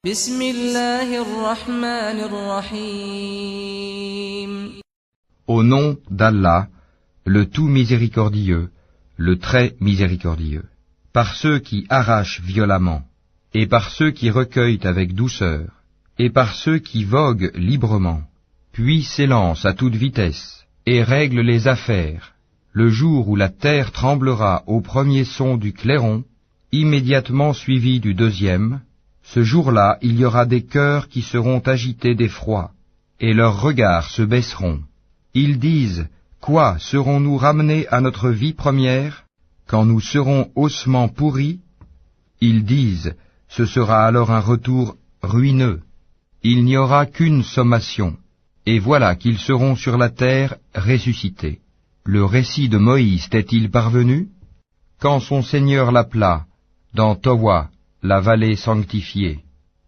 بسم الله الرحمن الرحيم. Au nom d'Allah, le tout miséricordieux, le très miséricordieux. Par ceux qui arrachent violemment, et par ceux qui recueillent avec douceur, et par ceux qui voguent librement, puis s'élancent à toute vitesse, et règlent les affaires, le jour où la terre tremblera au premier son du clairon, immédiatement suivi du deuxième, ce jour-là il y aura des cœurs qui seront agités d'effroi, et leurs regards se baisseront. Ils disent, quoi, serons-nous ramenés à notre vie première, quand nous serons ossements pourris? Ils disent, ce sera alors un retour ruineux. Il n'y aura qu'une sommation, et voilà qu'ils seront sur la terre ressuscités. Le récit de Moïse t'est-il parvenu? Quand son Seigneur l'appela, dans Towa, la vallée sanctifiée,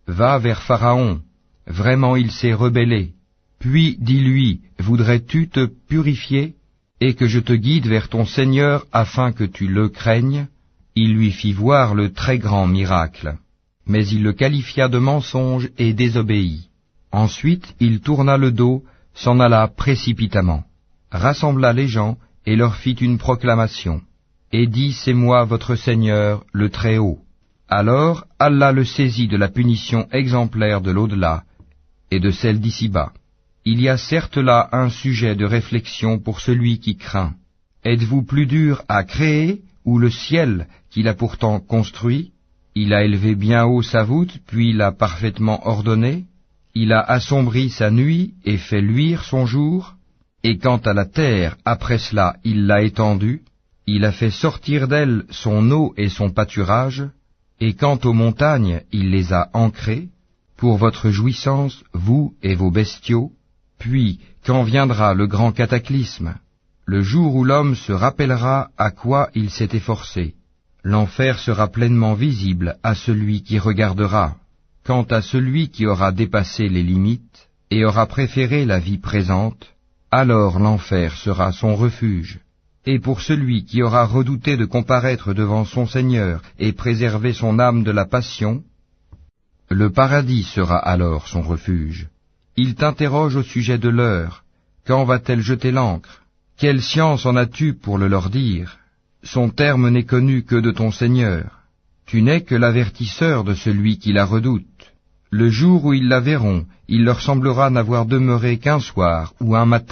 va vers Pharaon, vraiment il s'est rebellé. Puis dis-lui, voudrais-tu te purifier, et que je te guide vers ton Seigneur afin que tu le craignes? Il lui fit voir le très grand miracle. Mais il le qualifia de mensonge et désobéit. Ensuite il tourna le dos, s'en alla précipitamment, rassembla les gens et leur fit une proclamation, et dit, c'est moi votre Seigneur, le Très-Haut. Alors Allah le saisit de la punition exemplaire de l'au-delà et de celle d'ici-bas. Il y a certes là un sujet de réflexion pour celui qui craint. Êtes-vous plus dur à créer ou le ciel qu'il a pourtant construit? Il a élevé bien haut sa voûte, puis l'a parfaitement ordonnée. Il a assombri sa nuit et fait luire son jour. Et quant à la terre, après cela, il l'a étendue. Il a fait sortir d'elle son eau et son pâturage. Et quant aux montagnes, il les a ancrées, pour votre jouissance, vous et vos bestiaux. Puis, quand viendra le grand cataclysme, le jour où l'homme se rappellera à quoi il s'est efforcé, l'enfer sera pleinement visible à celui qui regardera. Quant à celui qui aura dépassé les limites et aura préféré la vie présente, alors l'enfer sera son refuge. Et pour celui qui aura redouté de comparaître devant son Seigneur et préserver son âme de la passion, le paradis sera alors son refuge. Il t'interroge au sujet de l'heure. Quand va-t-elle jeter l'ancre? Quelle science en as-tu pour le leur dire? Son terme n'est connu que de ton Seigneur. Tu n'es que l'avertisseur de celui qui la redoute. Le jour où ils la verront, il leur semblera n'avoir demeuré qu'un soir ou un matin.